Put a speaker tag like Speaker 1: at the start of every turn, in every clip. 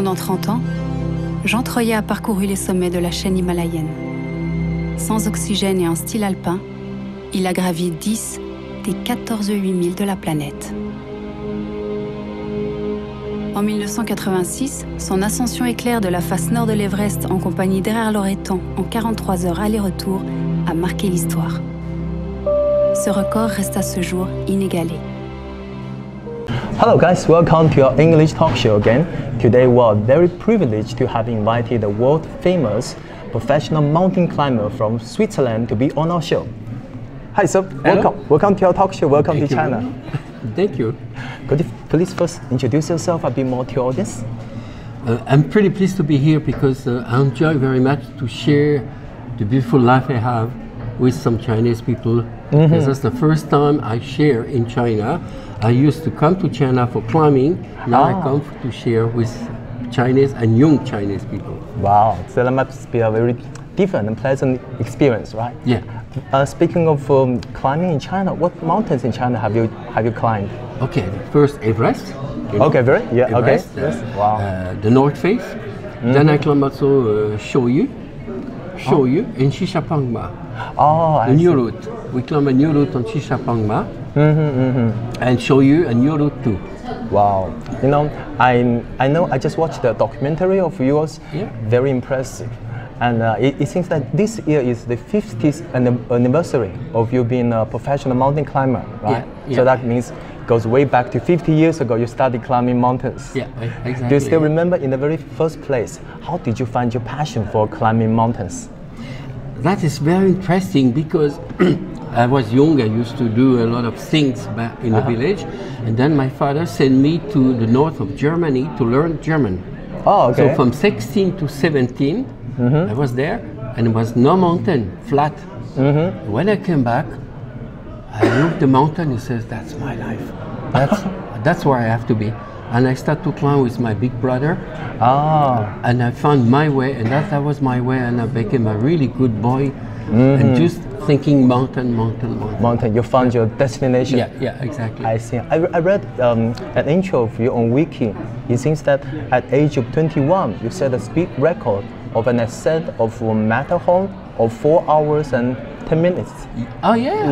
Speaker 1: Pendant 30 ans, Jean Troillet a parcouru les sommets de la chaîne himalayenne. Sans oxygène et en style alpin, il a gravi 10 des 14 8000 de la planète. En 1986, son ascension éclair de la face nord de l'Everest en compagnie d'Errol Loretan en 43 heures aller-retour a marqué l'histoire. Ce record reste à ce jour inégalé.
Speaker 2: Hello guys, welcome to our English talk show again. Today we are very privileged to have invited the world famous professional mountain climber from Switzerland to be on our show. Hi sir, welcome to our talk show, welcome to China.
Speaker 3: Thank you.
Speaker 2: Could you please first introduce yourself a bit more to your audience?
Speaker 3: I'm pretty pleased to be here because I enjoy very much to share the beautiful life I have with some Chinese people. Because that's the first time I share in China. I used to come to China for climbing. Now I come to share with Chinese and young Chinese people.
Speaker 2: Wow, so that must be a very different and pleasant experience, right?
Speaker 3: Yeah.
Speaker 2: Speaking of climbing in China, what mountains in China have you climbed?
Speaker 3: Okay, first Everest.
Speaker 2: Okay, very yeah.
Speaker 3: Everest,
Speaker 2: okay. Yes. Wow.
Speaker 3: The North Face. Then I climb also Troillet and Shishapangma.
Speaker 2: Oh,
Speaker 3: a new route. We climb a new route on Shishapangma and show you a new route too.
Speaker 2: Wow. You know, I just watched the documentary of yours.
Speaker 3: Yeah.
Speaker 2: Very impressive. And it seems that this year is the 50th anniversary of you being a professional mountain climber, right?
Speaker 3: Yeah.
Speaker 2: So that means it goes way back to 50 years ago you started climbing mountains.
Speaker 3: Yeah, exactly.
Speaker 2: Do you still remember in the very first place, how did you find your passion for climbing mountains?
Speaker 3: That is very interesting because I was young, I used to do a lot of things back in the village, and then my father sent me to the north of Germany to learn German.
Speaker 2: Oh, okay.
Speaker 3: So from 16 to 17, I was there, and it was no mountain, flat. When I came back, I looked the mountain and says, that's my life. That's where I have to be. And I started to climb with my big brother. And I found my way, and that was my way, and I became a really good boy. And just thinking mountain.
Speaker 2: Mountain, you found your destination.
Speaker 3: Yeah, exactly.
Speaker 2: I see. I read an intro of you on Wiki. It seems that at age of 21, you set a speed record of an ascent of Matterhorn of 4 hours and 10 minutes.
Speaker 3: Oh yeah,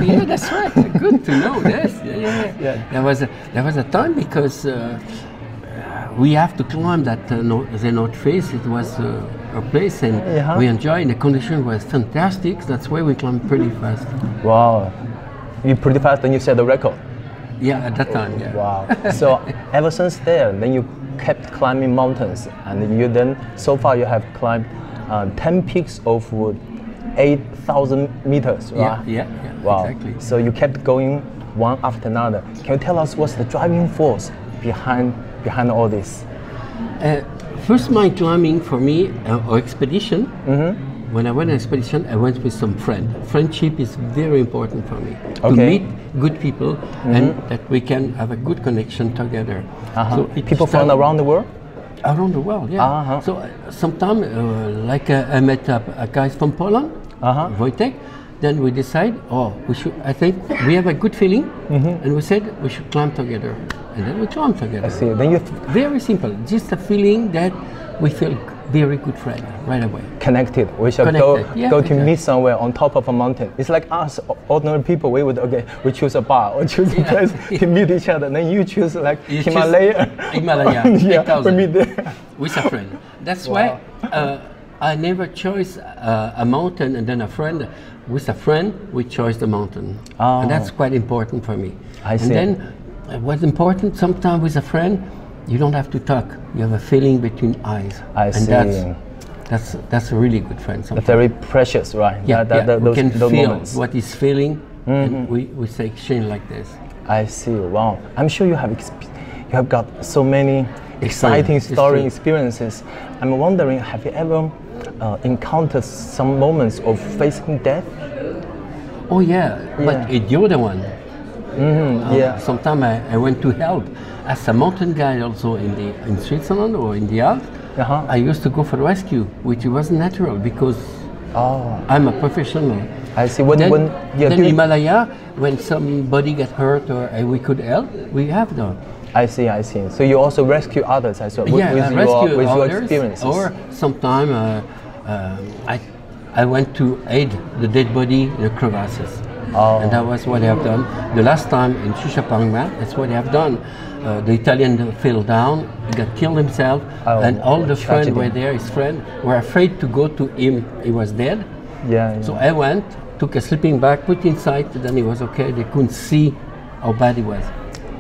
Speaker 3: yeah, that's right. Good to know this. Yeah. There was a time because we have to climb that the North Face. It was a place, and we enjoyed. The condition was fantastic. That's why we climbed pretty fast. Wow,
Speaker 2: you pretty fast, and you set the record.
Speaker 3: Yeah, at that time. Yeah.
Speaker 2: Wow. So ever since then you kept climbing mountains, and you then so far you have climbed 10 peaks of 8,000 meters, right?
Speaker 3: Yeah,
Speaker 2: wow.
Speaker 3: Exactly.
Speaker 2: So you kept going one after another. Can you tell us what's the driving force behind all this?
Speaker 3: First, my climbing for me, or expedition. When I went on expedition, I went with some friends. Friendship is very important for me. To meet good people and that we can have a good connection together. So
Speaker 2: people from around the world?
Speaker 3: Around the world, yeah. So sometimes, I met a guy from Poland, Wojtek. Then we decide, I think we have a good feeling, and we said we should climb together. And then we climbed together.
Speaker 2: I see. Then
Speaker 3: very simple, just a feeling that we feel very good friend right away.
Speaker 2: Connected. We shall go to meet somewhere on top of a mountain. It's like us, ordinary people. We choose a bar or choose a place to meet each other. Then you choose like Himalaya.
Speaker 3: Yeah,
Speaker 2: we meet there
Speaker 3: with a friend. That's why I never chose a mountain and then a friend. With a friend, we chose the mountain, and that's quite important for me.
Speaker 2: I see.
Speaker 3: And then, what's important sometimes with a friend, you don't have to talk. You have a feeling between eyes.
Speaker 2: I see.
Speaker 3: That's a really good friend. Sometimes.
Speaker 2: Very precious, right?
Speaker 3: We can
Speaker 2: those
Speaker 3: feel
Speaker 2: moments.
Speaker 3: what he's feeling, and we say exchange like this.
Speaker 2: I see. Wow. I'm sure you have got so many exciting experiences. I'm wondering, have you ever encountered some moments of facing death?
Speaker 3: Oh yeah, but the other one. Sometimes I went to help as a mountain guide also in Switzerland or in the Alps. I used to go for rescue, which was natural because I'm a professional.
Speaker 2: I see.
Speaker 3: Then Himalaya, when somebody get hurt or we could help, we have done.
Speaker 2: I see, I see. So you also rescue others as well
Speaker 3: Yeah,
Speaker 2: with,
Speaker 3: I rescue
Speaker 2: with your
Speaker 3: others,
Speaker 2: experiences.
Speaker 3: or sometime I went to aid the dead body in the crevasses.
Speaker 2: Oh.
Speaker 3: And that was what I have done. The last time in Shishapangma, that's what I have done. The Italian fell down, he got killed himself, and all the friends were there, his friends were afraid to go to him, he was dead.
Speaker 2: Yeah, yeah.
Speaker 3: So I went, took a sleeping bag, put inside, then he was okay, they couldn't see how bad he was.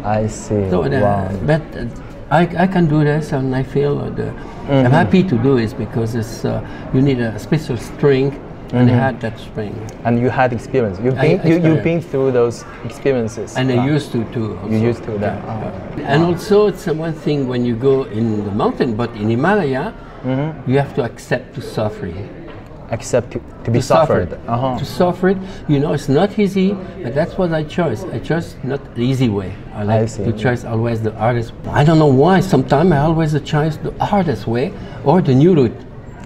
Speaker 2: I see.
Speaker 3: So,
Speaker 2: wow.
Speaker 3: But I can do this, and I feel I'm happy to do this because it's, you need a special string, and I had that string.
Speaker 2: And you had experience. You've been through those experiences.
Speaker 3: And I used to too.
Speaker 2: You used to that.
Speaker 3: Yeah. And also, it's one thing when you go in the mountain, but in Himalaya, you have to accept to suffer.
Speaker 2: Accept to be suffered.
Speaker 3: To suffer it, you know, it's not easy, but that's what I chose. I chose not the easy way. I like to choose always the hardest. I don't know why. Sometimes I always choose the hardest way or the new route.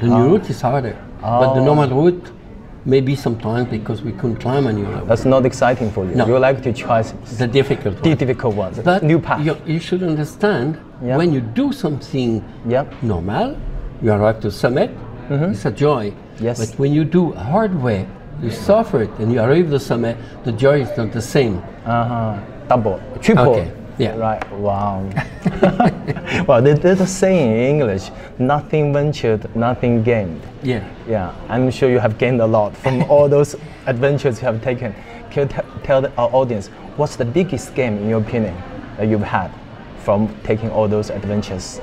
Speaker 3: The new route is harder, but the normal route maybe sometimes because we couldn't climb a new route.
Speaker 2: That's not exciting for you.
Speaker 3: No.
Speaker 2: You like to try
Speaker 3: the difficult one.
Speaker 2: The difficult ones.
Speaker 3: But
Speaker 2: new path.
Speaker 3: You should understand when you do something normal, you arrive to summit. It's a joy.
Speaker 2: Yes.
Speaker 3: But when you do a hard way, you suffer it, and you arrive to the summit, the joy is not the same.
Speaker 2: Double, triple.
Speaker 3: Okay. Yeah.
Speaker 2: Right. Wow. Well, there's a saying in English: "Nothing ventured, nothing gained."
Speaker 3: Yeah.
Speaker 2: Yeah. I'm sure you have gained a lot from all those adventures you have taken. Can you tell our audience what's the biggest gain, in your opinion, that you've had from taking all those adventures?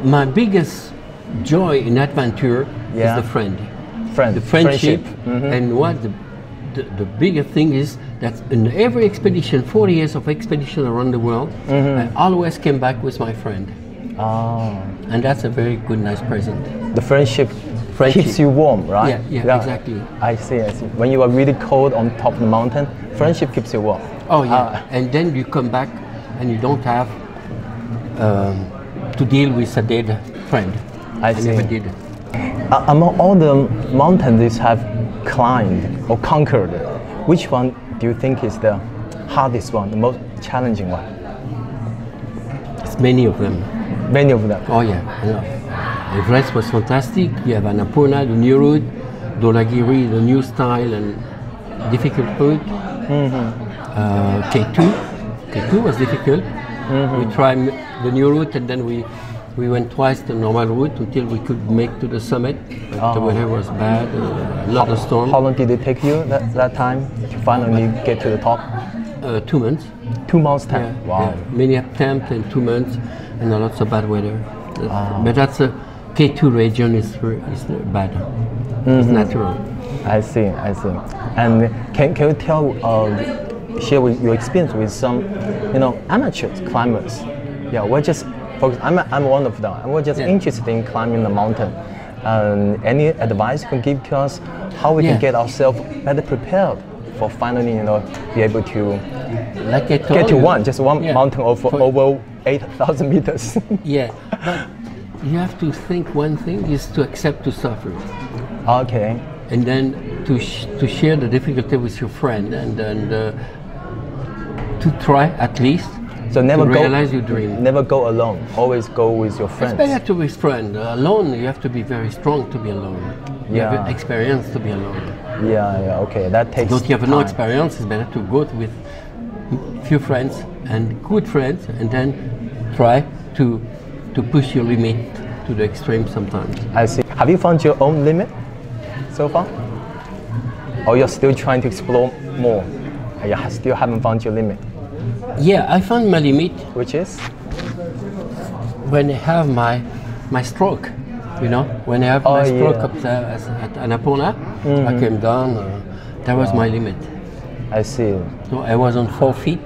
Speaker 3: My biggest joy in adventure is the friend. The friendship. And what the bigger thing is that in every expedition, 40 years of expedition around the world, I always came back with my friend. And that's a very good, nice present.
Speaker 2: The friendship keeps you warm, right?
Speaker 3: Yeah, exactly.
Speaker 2: I see, I see. When you are really cold on top of the mountain, friendship keeps you warm.
Speaker 3: Oh yeah, and then you come back and you don't have to deal with a dead friend. I never did.
Speaker 2: Among all the mountains you have climbed or conquered, which one do you think is the hardest one, the most challenging one?
Speaker 3: It's many of them.
Speaker 2: Many of them?
Speaker 3: Oh yeah. Everest was fantastic. You have Annapurna, the new route, Dolagiri, the new style and difficult route. K2 was difficult. We tried the new route and then we went twice the normal route until we could make to the summit. But the weather was bad, a lot of storm.
Speaker 2: How long did it take you that time to finally get to the top?
Speaker 3: 2 months.
Speaker 2: 2 months time?
Speaker 3: Yeah,
Speaker 2: wow.
Speaker 3: Yeah. Many attempts in 2 months and a lot of bad weather. But that's a K2 region is bad. It's natural.
Speaker 2: I see, I see. And can you tell, share with your experience with some, amateur climbers? Yeah, we're just focused. I'm one of them. And we're just interested in climbing the mountain. Any advice you can give to us how we can get ourselves better prepared for finally, be able to get to just one mountain over 8,000 meters.
Speaker 3: Yeah, but you have to think one thing is to accept to suffer.
Speaker 2: Okay.
Speaker 3: And then to share the difficulty with your friend and to try at least. So never realize your dream.
Speaker 2: Never go alone. Always go with your friends.
Speaker 3: It's better to be with friends. Alone, you have to be very strong to be alone. You have experience to be alone.
Speaker 2: Yeah, okay. That takes
Speaker 3: Don't you have
Speaker 2: time.
Speaker 3: No experience? It's better to go with few friends and good friends, and then try to push your limit to the extreme sometimes.
Speaker 2: I see. Have you found your own limit so far? Or you're still trying to explore more? You still haven't found your limit?
Speaker 3: Yeah, I found my limit.
Speaker 2: Which is?
Speaker 3: When I have my stroke, when I have my stroke up there at Annapurna, I came down, that was my limit.
Speaker 2: I see.
Speaker 3: So I was on 4 feet.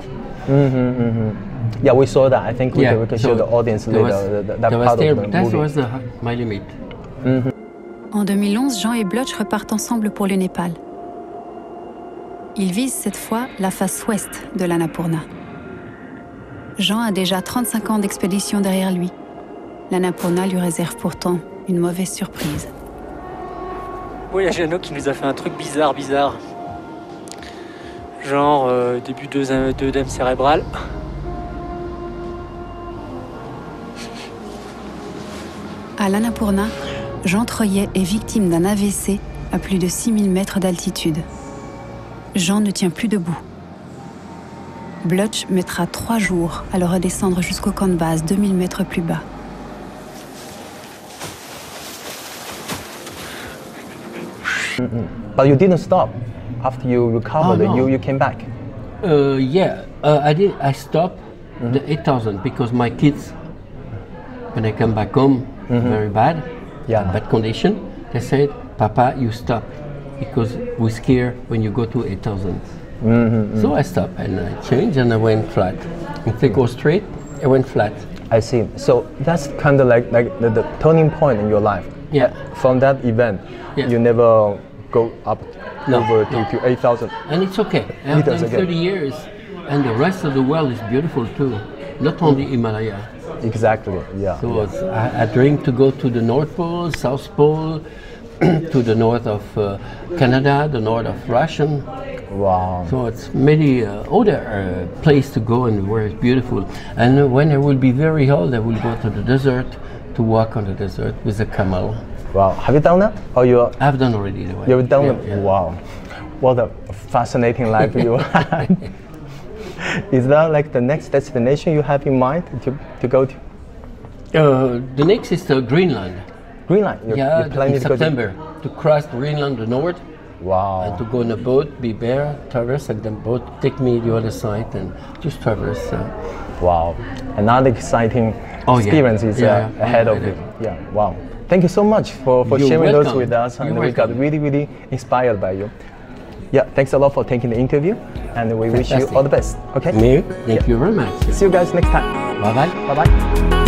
Speaker 2: Yeah, we saw that. I think we can show the audience later that part of the movie.
Speaker 3: That was my limit.
Speaker 1: En 2011, Jean et Blotch repartent ensemble pour le Népal. Ils visent cette fois la face ouest de l'Annapurna. Jean a déjà 35 ans d'expédition derrière lui. L'Annapurna lui réserve pourtant une mauvaise surprise.
Speaker 4: Oui, il y a Jeannot qui nous a fait un truc bizarre. Genre début d'œdème cérébral.
Speaker 1: À l'Annapurna, Jean Troillet est victime d'un AVC à plus de 6000 mètres d'altitude. Jean ne tient plus debout. Blutch mettra 3 jours à le redescendre jusqu'au camp de base 2000 mètres plus bas.
Speaker 2: But you didn't stop after you recovered.
Speaker 3: Oh, no.
Speaker 2: You came back.
Speaker 3: I stopped the 8,000 because my kids, when I come back home, very bad, bad condition, they said, Papa, you stop because we're scared when you go to 8,000. So I stopped and I changed and I went flat. If I go straight, I went flat.
Speaker 2: I see. So that's kind of like the turning point in your life.
Speaker 3: Yeah.
Speaker 2: From that event, you never go up over to 8,000.
Speaker 3: And it's okay. I've done 30 years and the rest of the world is beautiful too. Not only Himalaya.
Speaker 2: Exactly, yeah.
Speaker 3: So I dream to go to the North Pole, South Pole, to the north of Canada, the north of Russia.
Speaker 2: Wow.
Speaker 3: So it's many other places to go and where it's beautiful. And when I will be very old, I will go to the desert to walk on the desert with a camel.
Speaker 2: Wow. Have you done that? Or
Speaker 3: I've done already.
Speaker 2: You've done it? Yeah. Wow. What a fascinating life you had. Is that like the next destination you have in mind to go to?
Speaker 3: The next is Greenland.
Speaker 2: Greenland? You're planning
Speaker 3: in September to cross Greenland, the north.
Speaker 2: Wow.
Speaker 3: And to go on a boat, be there, traverse, and the boat take me the other side and just traverse.
Speaker 2: Wow. Another exciting experience is ahead of you. Yeah, wow. Thank you so much for sharing those with us. And we got really, really inspired by you. Yeah, thanks a lot for taking the interview. And we wish you all the best. Okay?
Speaker 3: Thank you very much.
Speaker 2: See you guys next time.
Speaker 3: Bye-bye.
Speaker 2: Bye-bye.